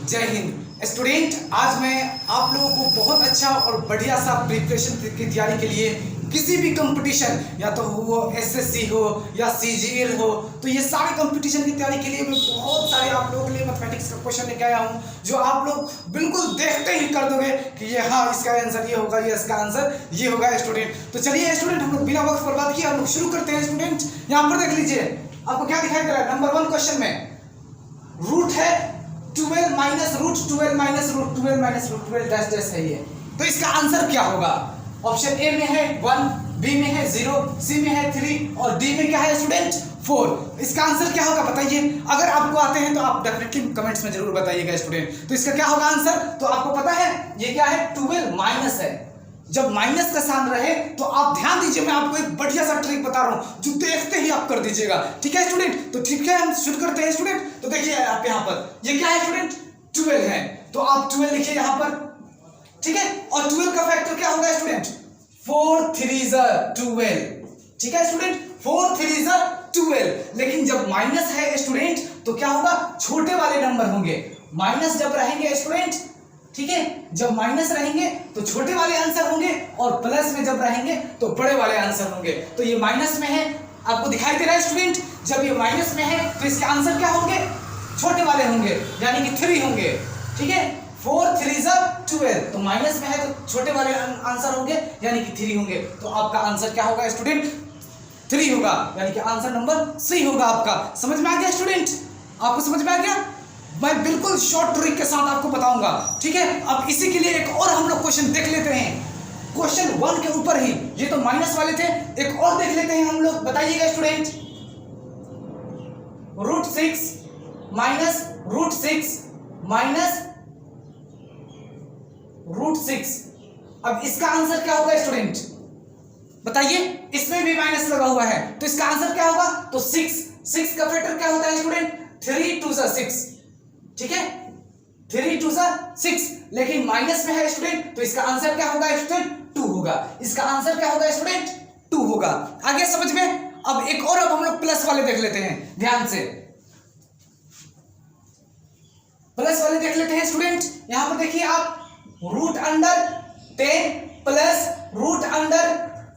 जय हिंद स्टूडेंट। आज मैं आप लोगों को बहुत अच्छा और बढ़िया सा प्रिपरेशन की तैयारी के लिए किसी भी कंपटीशन, या तो वो एसएससी हो या सीजीएल हो, तो ये सारे कंपटीशन की तैयारी के लिए मैं बहुत सारे आप लोगों के लिए मैथमेटिक्स का क्वेश्चन लेके आया हूँ, जो आप लोग बिल्कुल देखते ही कर दोगे कि ये हाँ इसका आंसर ये होगा, ये इसका आंसर ये होगा स्टूडेंट। तो चलिए स्टूडेंट, हम लोग बिना वक्त बर्बाद किए हम लोग शुरू करते हैं। स्टूडेंट यहाँ पर देख लीजिए, आपको क्या दिखाई दे रहा है। नंबर 1 क्वेश्चन में रूट है 12 minus root 12 minus root 12 minus root 12 dash dash है ये। तो इसका आंसर क्या होगा? ऑप्शन ए में है 1, बी में है 0, सी में है 3 और डी में क्या है स्टूडेंट 4। इसका आंसर क्या होगा बताइए। अगर आपको आते हैं तो आप डेफिनेटली कमेंट्स में जरूर बताइएगा स्टूडेंट। तो इसका क्या होगा आंसर? तो आपको पता है ये क्या है, 12 माइनस है। जब माइनस का साइन रहे तो आप ध्यान दीजिए, मैं आपको एक बढ़िया सा ट्रिक बता रहा हूं जो देखते ही आप कर दीजिएगा। ठीक है स्टूडेंट? तो ठीक है, हम शुरू करते हैं स्टूडेंट। तो देखिए आप यहाँ पर ये क्या है स्टूडेंट, 12 है, तो आप 12 लिखिए यहाँ पर। ठीक है, और 12 का फैक्टर क्या होगा स्टूडेंट? 4 3 12। ठीक है स्टूडेंट, 4 3 12। लेकिन जब माइनस है स्टूडेंट तो क्या होगा, छोटे वाले नंबर होंगे। माइनस जब रहेंगे स्टूडेंट, ठीक है, जब माइनस रहेंगे तो छोटे वाले आंसर होंगे, और प्लस में जब रहेंगे तो बड़े वाले आंसर होंगे। तो ये माइनस में है, आपको दिखाई दे रहा है स्टूडेंट। जब ये माइनस में है तो इसके आंसर क्या होंगे, छोटे वाले होंगे, यानी कि 3 होंगे। ठीक है, 4 3 12। तो माइनस में है तो छोटे वाले आंसर होंगे, यानी कि 3 होंगे। तो आपका आंसर क्या होगा स्टूडेंट? 3 होगा, यानी कि आंसर नंबर सी होगा आपका। समझ में आ गया स्टूडेंट? आपको समझ में आ गया? मैं बिल्कुल शॉर्ट ट्रिक के साथ आपको बताऊंगा। ठीक है, अब इसी के लिए एक और हम लोग क्वेश्चन देख लेते हैं, क्वेश्चन 1 के ऊपर ही। ये तो माइनस वाले थे, एक और देख लेते हैं हम लोग। बताइएगा student, root 6 minus root 6 minus root 6। अब इसका आंसर क्या होगा स्टूडेंट? बताइए, इसमें भी माइनस लगा हुआ है, तो इसका आंसर क्या होगा? तो 6 का फैक्टर क्या होता है स्टूडेंट? 3 2 6। ठीक है, 3 2 6। लेकिन माइनस में है स्टूडेंट, तो इसका आंसर क्या होगा स्टूडेंट? 2 होगा। इसका आंसर क्या होगा स्टूडेंट? 2 होगा। आगे समझ में? अब एक और, अब हम लोग प्लस वाले देख लेते हैं, ध्यान से प्लस वाले देख लेते हैं स्टूडेंट। यहां पर देखिए आप, root under 10 plus root under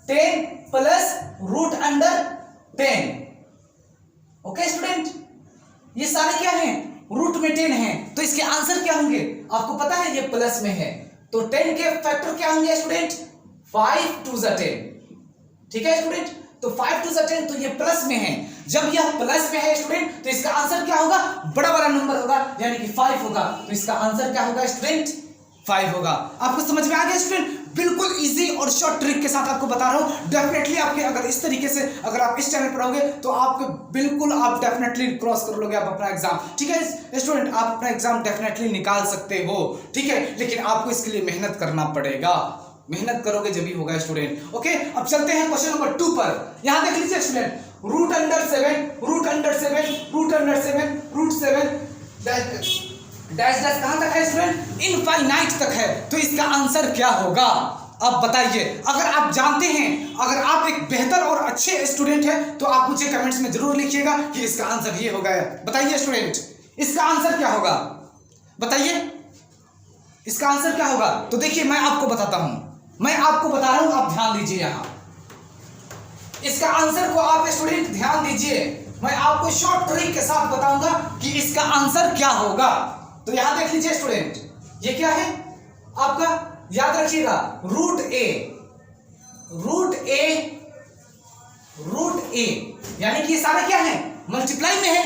10 plus root under 10। Okay student, ये सारे क्या हैं? रूट में 10 है, तो इसके आंसर क्या होंगे? आपको पता है ये प्लस में है, तो 10 के फैक्टर क्या होंगे स्टूडेंट? 5 2 10। ठीक है स्टूडेंट, तो 5 2 10, तो ये प्लस में है। जब यह प्लस में है स्टूडेंट तो इसका आंसर क्या होगा? बड़ा वाला नंबर होगा, यानी कि 5 होगा। तो इसका आंसर क्या होगा स्टूडेंट? 5 होगा। आपको समझ में आ गया स्टूडेंट? बिल्कुल इजी और शॉर्ट ट्रिक के साथ आपको बता रहा हूं। डेफिनेटली आपके अगर इस तरीके से अगर आप इस चैनल पर रहोगे तो आपको बिल्कुल आप डेफिनेटली क्रॉस कर लोगे आप अपना एग्जाम। ठीक है स्टूडेंट, आप अपना एग्जाम डेफिनेटली निकाल सकते हो। ठीक है, लेकिन आपको इसके लिए मेहनत करना पड़ेगा। मेहनत करोगे जब ही होगा स्टूडेंट। ओके, अब चलते हैं क्वेश्चन नंबर 2 पर। यहां देख लीजिए student, root under 7 root under 7 root under 7 root 7 dash dash कहां तक है स्टूडेंट? इनफाइनाइट तक है। तो इसका आंसर क्या होगा? अब बताइए। अगर आप जानते हैं, अगर आप एक बेहतर और अच्छे स्टूडेंट हैं तो आप मुझे कमेंट्स में जरूर लिखिएगा कि इसका आंसर ये होगा। बताइए स्टूडेंट, इसका आंसर क्या होगा? बताइए इसका आंसर क्या होगा? तो देखिए मैं आपको बताता हूं, मैं आपको बता रहा हूं, आप ध्यान दीजिए। यहां इसका आंसर को आप स्टूडेंट ध्यान दीजिए, मैं आपको शॉर्ट ट्रिक के साथ बताऊंगा कि इसका आंसर क्या होगा। तो यहां देख लीजिए स्टूडेंट, ये क्या है आपका? याद रखिएगा, रूट ए यानी कि ये सारे क्या है? मल्टीप्लाई में है।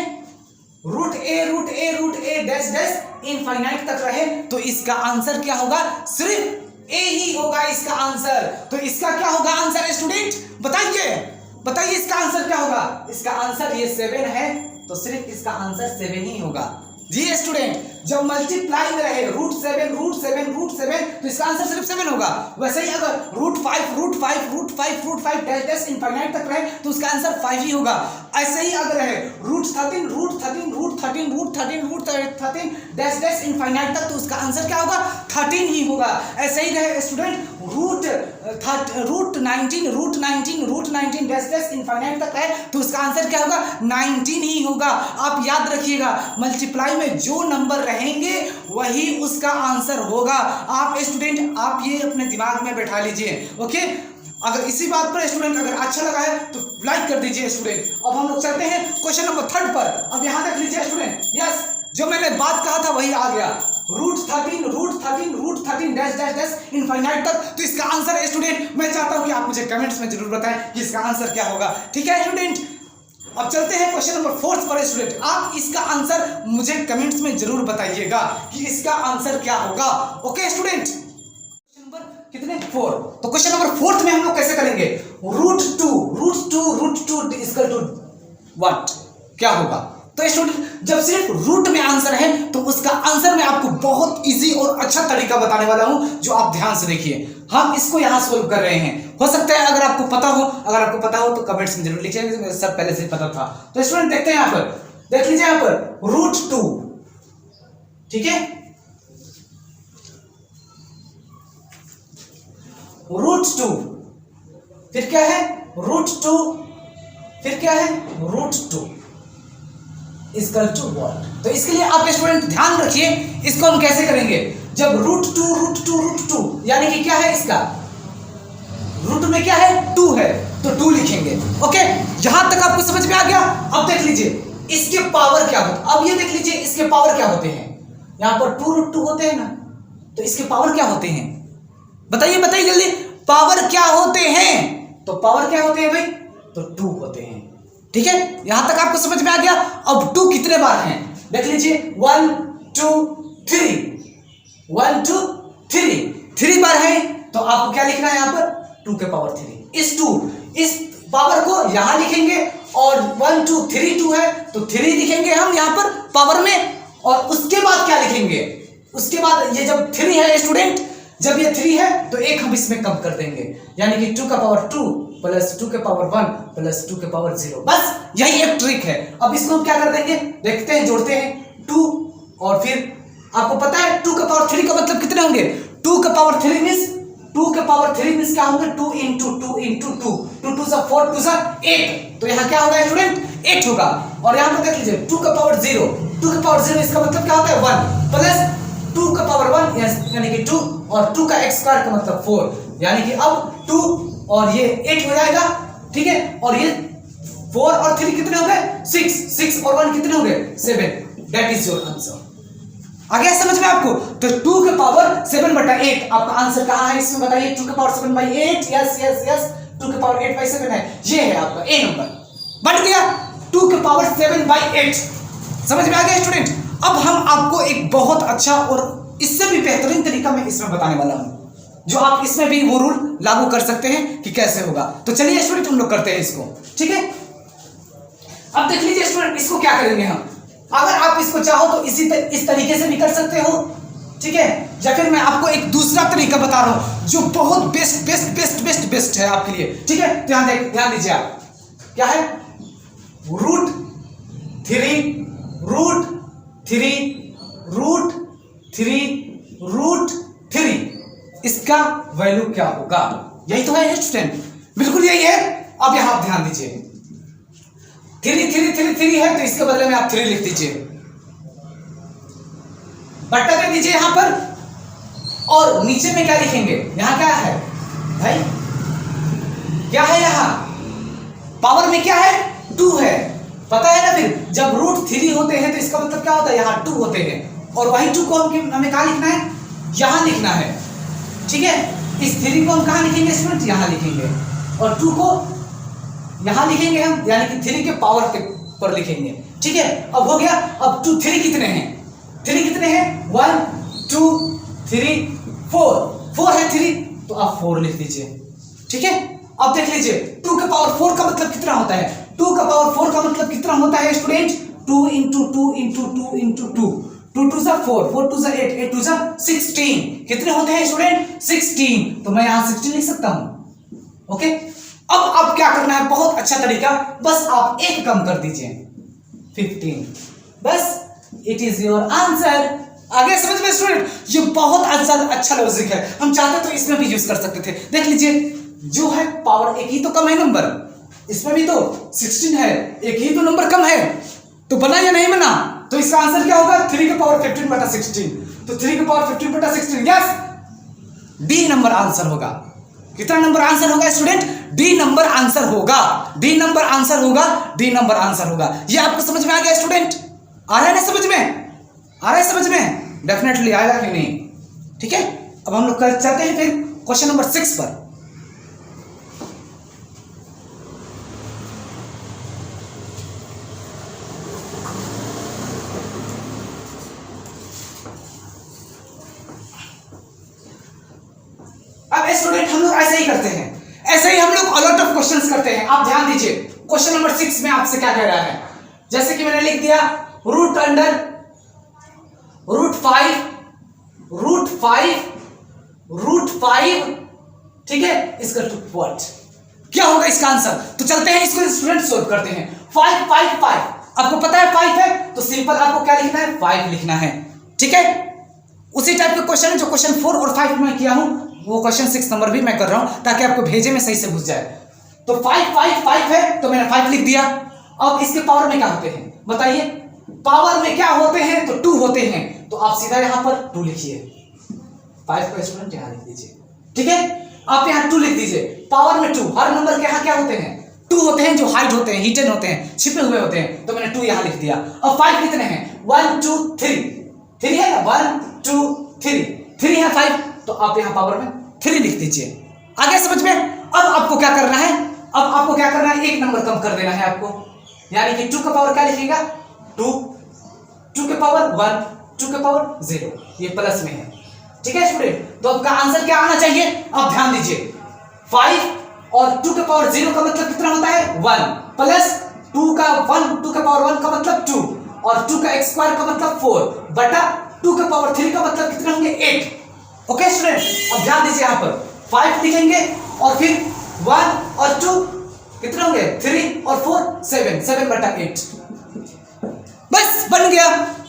रूट ए डैश डैश इनफाइनाइट तक रहे तो इसका आंसर क्या होगा? सिर्फ ए ही होगा इसका आंसर। तो इसका क्या होगा आंसर स्टूडेंट? बताइए इसका आंसर क्या होगा? इसका आंसर ये 7 है, तो सिर्फ इसका आंसर 7 ही होगा। जी स्टूडेंट, जब मल्टीप्लाई में रहे रूट 7 तो इसका आंसर सिर्फ 7 होगा। वैसे ही अगर रूट 5 डैश डैश इनफाइनाइट तक रहे तो उसका आंसर 5 ही होगा। ऐसे ही अगर रहे रूट 13 डैश डैश इनफाइनाइट तक तो उसका आंसर क्या होगा? 13 ही होगा। ऐसे ही रहे student root 19 dash dash infinite तक है तो उसका आंसर क्या होगा? 19 ही होगा। आप याद रखिएगा, मल्टीप्लाई में जो नंबर रहेंगे वही उसका आंसर होगा। आप स्टूडेंट आप ये अपने दिमाग में बैठा लीजिए। ओके, अगर इसी बात पर स्टूडेंट अगर अच्छा लगा है तो लाइक कर दीजिए स्टूडेंट। अब हम लोग चलते हैं क्वेश्चन नंबर 3 पर। अब यहाँ देख लीजिए स्टूडेंट, यस जो मैंने बात कहा था वही आ गया, root 13 dash dash dash infinite तक। तो इसका आंसर स्टूडेंट मैं चाहता हूं कि आप मुझे कमेंट्स में जरूर बताएं कि इसका आंसर क्या होगा। ठीक है स्टूडेंट, अब चलते हैं क्वेश्चन नंबर 4 पर स्टूडेंट। आप इसका आंसर मुझे कमेंट्स में जरूर बताइएगा कि इसका आंसर क्या होगा। ओके स्टूडेंट, क्वेश्चन नंबर कितने? 4। तो क्वेश्चन नंबर 4 में हम लोग कैसे करेंगे? Root two equal to what, क्या होगा? तो स्टूडेंट जब सिर्फ रूट में आंसर है तो उसका आंसर मैं आपको बहुत इजी और अच्छा तरीका बताने वाला हूं, जो आप ध्यान से देखिए। हम इसको यहां सोल्व कर रहे हैं। हो सकता है अगर आपको पता हो तो कमेंट्स में जरूर लिखिएगा, मुझे सब पहले से पता था। तो स्टूडेंट देखते हैं यहां पर, देख लीजिए यहां पर रूट 2, ठीक है, रूट 2 फिर क्या है? रूट 2 फिर क्या है? Root 2 equal to what? तो इसके लिए आप स्टूडेंट ध्यान रखिए, इसको हम कैसे करेंगे? जब रूट टू यानी कि क्या है इसका? रूट में क्या है? 2 है तो 2 लिखेंगे। ओके, यहां तक आपको समझ में आ गया? अब देख लीजिए इसके पावर क्या होते। अब ये देख लीजिए इसके पावर क्या होते हैं। यहां पर 2√2 होते हैं ना, तो इसके पावर क्या होते हैं? बताइए जल्दी, पावर क्या होते हैं? तो पावर क्या होते हैं भाई? तो 2 होते हैं। ठीक है, यहां तक आपको समझ में आ गया। अब 2 कितने बार हैं देख लीजिए, 1 2 3 1 2 3 बार है। तो आपको क्या लिखना है यहां पर? 2 के पावर 3। इस पावर को यहां लिखेंगे और 1 2 3 2 है तो 3 लिखेंगे हम यहां पर पावर में। और उसके बाद क्या लिखेंगे? उसके बाद ये जब 3 है स्टूडेंट, जब ये 3 है तो एक हम इसमें कम कर देंगे, यानी कि 2 का पावर 2 प्लस 2 के पावर 1 प्लस 2 के पावर 0। बस यही एक ट्रिक है। अब इसको हम क्या कर देंगे, देखते हैं, जोड़ते हैं 2 और फिर आपको पता है 2 का पावर 3 का मतलब कितने होंगे? 2 का पावर 3 मींस 2 के पावर 3 मींस क्या होंगे? 2 into 2 into 2 2 2 सा 4 2 सा 8। तो यहाँ क्या होगा स्टूडेंट? 8 होगा। और यहाँ पर देख लीजिए 2 का पावर 0, 2 का पावर 0 इसका मतलब क्या होता है? 1 प्लस 2 का पावर 1 यानी कि 2 और 2 का x स्क्वायर का मतलब 4, यानी कि अब 2 और ये 8 हो जाएगा। ठीक है, और ये 4 और 3 कितने हो गए? 6 और 1 कितने हो गए? 7। That is your answer. आ गया समझ में आपको? तो 2 के पावर 7/8 आपका आंसर कहां है इसमें बताइए? 2 के पावर 7/8। यस 2 के पावर 8/7 है, ये है आपका ए नंबर। बट गया 2 के पावर 7/8। समझ में आ गया स्टूडेंट? अब हम आपको एक बहुत अच्छा और इससे भी बेहतरीन तरीका मैं इसमें बताने वाला हूं, जो आप इसमें भी वो रूल लागू कर सकते हैं कि कैसे होगा। तो चलिए स्टूडेंट हम लोग करते हैं इसको। ठीक है, अब देख लीजिए स्टूडेंट, इसको क्या करेंगे हम? अगर आप इसको चाहो तो इस तरीके से भी कर सकते हो, ठीक है, या फिर मैं आपको एक दूसरा तरीका बता रहा हूं जो बहुत बेस्ट है आपके लिए। ठीक है, ध्यान दीजिए आप, क्या है? रूट 3 इसका वैल्यू क्या होगा? यही तो है स्टूडेंट, बिल्कुल यही है। अब यहां आप ध्यान दीजिए, 3 है तो इसके बदले में आप 3 लिख दीजिए, बट्टा दे दीजिए यहां पर। और नीचे में क्या लिखेंगे? यहां क्या है भाई? क्या है यहां? पावर में क्या है? 2 है, पता है ना? फिर जब रूट 3 होते हैं तो इसका मतलब क्या होता है? यहां 2 होते हैं, और वही 2 को हमें कहां लिखना है? यहां लिखना है। ठीक है, इस 3 को हम कहां लिखेंगे स्टूडेंट? यहां लिखेंगे, और 2 को यहां लिखेंगे हम, यानी कि 3 के पावर पर लिखेंगे। ठीक है, अब हो गया। अब 3 कितने हैं? 3 कितने हैं? 1 2 3 4 है 3, तो आप 4 लिख दीजिए। ठीक है, अब देख लीजिए 2 के पावर 4 का मतलब कितना होता है? 2 का पावर 4 का मतलब कितना होता है स्टूडेंट? 2 into 2 into 2 into 2 2 2 सा 4 4 2 सा 8 8 2 सा 16। कितने होते हैं स्टूडेंट? 16। तो मैं यहां 16 लिख सकता हूं। ओके, अब आप क्या करना है? बहुत अच्छा तरीका, बस आप एक कम कर दीजिए, 15। बस इट इज योर आंसर। आगे समझ में स्टूडेंट, ये बहुत अच्छा लॉजिक है, हम चाहते तो इसमें भी यूज कर सकते थे। देख लीजिए, जो है पावर एक ही तो कम है नंबर, इसमें भी तो 16 है, एक ही तो नंबर कम है, तो बना या नहीं बना? तो इसका आंसर क्या होगा? 3 की पावर 15 बटा 16। तो 3 की पावर 15 बटा 16, यस, डी नंबर आंसर होगा। कितना नंबर आंसर होगा स्टूडेंट? डी नंबर आंसर होगा, डी नंबर आंसर होगा, डी नंबर आंसर होगा। ये आपको समझ में आ गया स्टूडेंट? आ रहा है ना समझ में? आ रहा है समझ में? डेफिनेटली आएगा कि नहीं? ठीक है, अब हम लोग चलते हैं फिर क्वेश्चन नंबर 6 पर। अब स्टूडेंट हम लोग ऐसे ही करते हैं, ऐसे ही हम लोग अलॉट ऑफ क्वेश्चंस करते हैं। आप ध्यान दीजिए, क्वेश्चन नंबर 6 में आपसे क्या कह रहा है? जैसे कि मैंने लिख दिया रूट अंडर रूट 5, ठीक है, इसका टू व्हाट? क्या होगा इसका आंसर? तो चलते हैं इसको स्टूडेंट सोल्व करते हैं। 5 5 5, आपको पता है 5 है, तो सिंपल आपको क्या लिखना है? 5 लिखना है, ठीक है। उसी टाइप के क्वेश्चन जो क्वेश्चन 4 और 5 में किया हूं, वो क्वेश्चन 6 नंबर भी मैं कर रहा हूं ताकि आपको भेजे में सही से घुस जाए। तो 5 5 5 है, तो मैंने 5 लिख दिया। अब इसके पावर में क्या होते हैं बताइए? पावर में क्या होते हैं? तो 2 होते हैं, तो आप सीधा यहां पर 2 लिखिए। 5 को स्टूडेंट यहां लिख दीजिए, ठीक है। आप यहां 2 लिख दीजिए। पावर में 2, हर नंबर के यहां क्या होते हैं? 2 होते हैं, जो हाइड होते हैं, हिडन होते हैं, छिपे हुए होते हैं, तो मैंने 2 यहां लिख दिया। अब 5 कितने हैं? 1 2 3, 3 है ना, 1 2 3, 3 है 5, तो आप यहां पावर में 3 लिख दीजिए। आगे समझ में? अब आपको क्या करना है? अब आपको क्या करना है? एक नंबर कम कर देना है आपको, यानी कि 2 का पावर क्या लिखिएगा? 2, 2 के पावर 1, 2 के पावर 0, ये प्लस में है, ठीक है स्टूडेंट। तो आपका आंसर क्या आना चाहिए? आप ध्यान दीजिए, 5 और 2 के पावर 0 का मतलब कितना होता है? 1, प्लस 2 का 1, 2 के पावर 1 का मतलब 2, और 2 का x स्क्वायर का मतलब 4, बटा 2 के पावर 3 का मतलब कितना होंगे? 8। ओके स्टूडेंट, अब ध्यान दीजिए, यहां पर 5 लिखेंगे और फिर 1 और 2 कितने होंगे? 3 और 4 7, 7 बटा 8। बस बन गया,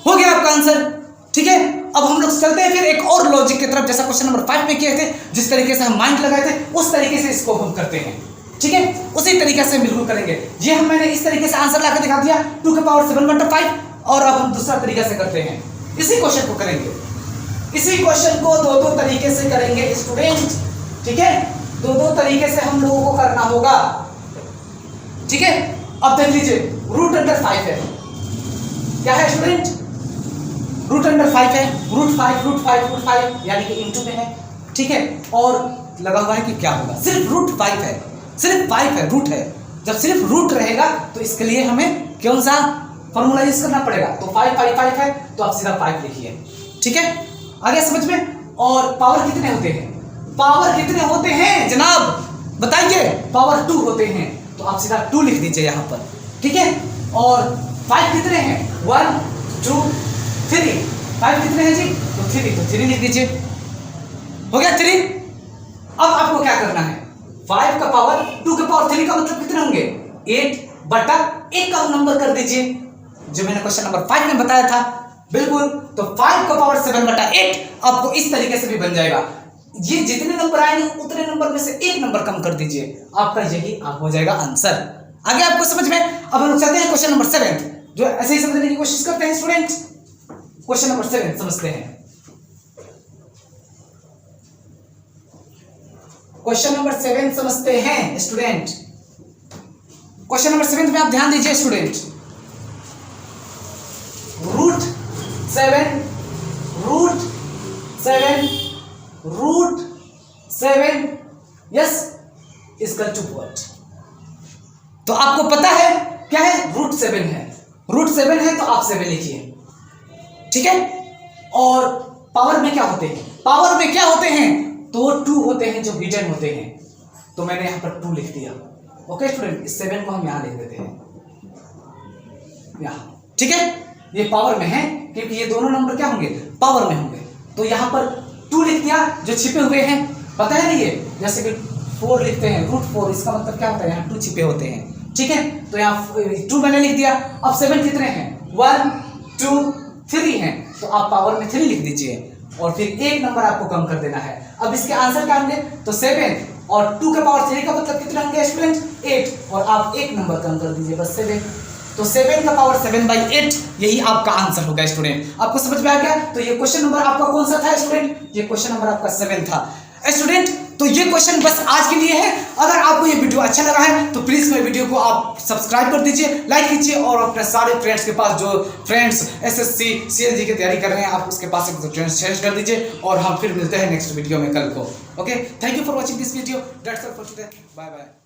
हो गया आपका आंसर, ठीक है। अब हम लोग चलते हैं फिर एक और लॉजिक की तरफ, जैसा क्वेश्चन नंबर 5 में किए थे, जिस तरीके से हम माइंड लगाए थे, उस तरीके से इसको हम करते हैं, ठीक है। उसी तरीके से बिल्कुल करेंगे। ये हम मैंने इस तरीके से आंसर लाकर दिखा दिया, 2 के पावर 7 बटा 5, और अब हम दूसरा तरीका से करते हैं। इसी क्वेश्चन को करेंगे, इसी क्वेश्चन को दो तरीके से करेंगे स्टूडेंट, ठीक है। दो तरीके से हम लोगों को करना होगा, ठीक है। अब देख लीजिए, रूट अंडर 5 है, क्या है स्टूडेंट? रूट अंडर 5 है, रूट 5 यानी कि इनटू में है, ठीक है। और लगा हुआ है कि क्या होगा? सिर्फ रूट 5 है, सिर्फ 5 है, रूट है। जब सिर्फ रूट रहेगा तो इसके लिए हमें कौन सा फॉर्मूला यूज करना पड़ेगा? तो 5 5 5 है, तो आप सीधा 5 लिखिए, ठीक है। आगे समझ में? और पावर कितने होते हैं? पावर कितने होते हैं जनाब बताइए? पावर 2 होते हैं, तो आप सीधा 2 लिख दीजिए यहां पर, ठीक है। और 5 कितने हैं? 1 2 3, 5 कितने हैं जी? तो 3, तो 3 लिख दीजिए, हो गया 3। अब आपको क्या करना है? 5 का पावर 2 के पावर 3 का मतलब कितने होंगे? 8 बटा 1 का नंबर कर दीजिए, जो मैंने क्वेश्चन नंबर 5 में बताया था, बिल्कुल। तो 5 का पावर 7 बटा 8 आपको इस तरीके से भी बन जाएगा। ये जितने नंबर आएंगे उतने नंबर में से एक नंबर कम कर दीजिए, आपका यही आप हो जाएगा आंसर। आगे आपको समझ में? अब हम लोग चलते हैं क्वेश्चन नंबर 7, जो ऐसे ही समझने की कोशिश करते हैं स्टूडेंट। क्वेश्चन नंबर 7 समझते हैं। क्वेश्चन नंबर 7 समझते हैं स्टूडेंट। क्वेश्चन नंबर 7 में आप ध्यान दीजिए स्टूडेंट। रूट 7 यस इसका टू व्हाट? तो आपको पता है क्या है? रूट 7 है, रूट 7 है, तो आप 7 लिखिए, ठीक है। और पावर में क्या होते हैं? पावर में क्या होते हैं? तो 2 होते हैं जो हिडन होते हैं, तो मैंने यहां पर 2 लिख दिया। ओके स्टूडेंट, इस 7 को हम यहां लिख देते हैं यहां, ठीक है। ये पावर में है क्योंकि ये दोनों नंबर क्या होंगे? पावर में होंगे, तो यहां पर 2 लिख दिया जो छिपे हुए हैं, पता है ना। ये जैसे कि 4 लिखते हैं, रूट 4, इसका मतलब क्या होता है? यहाँ 2 छिपे होते हैं, ठीक है। तो यहाँ 2 मैंने लिख दिया। अब 7 कितने हैं? 1 2 3 हैं, तो आप पावर में 3 लिख दीजिए और फिर 1 नंबर आपको कम कर देना है। अब इसके आंसर क्या होंगे, तो 7 और 2 के पावर 3 का मतलब कितना होंगे स्टूडेंट, 8, और आप 1 नंबर कम कर दीजिए बस 7। तो 7 का पावर 7/8 यही आपका आंसर होगा स्टूडेंट। आपको समझ में आ गया? तो ये क्वेश्चन नंबर आपका कौन सा था स्टूडेंट, ये क्वेश्चन नंबर आपका 7 था स्टूडेंट। तो ये क्वेश्चन बस आज के लिए है। अगर आपको ये वीडियो अच्छा लगा है तो प्लीज मेरे वीडियो को आप सब्सक्राइब कर दीजिए, लाइक कीजिए और अपने सारे फ्रेंड्स के पास, जो फ्रेंड्स एसएससी सीएलजी की तैयारी कर रहे हैं, आप उसके पास एक शेयर कर दीजिए। और हम फिर मिलते हैं नेक्स्ट वीडियो में कल को। Okay, thank you for watching this video, that's all for today, bye bye.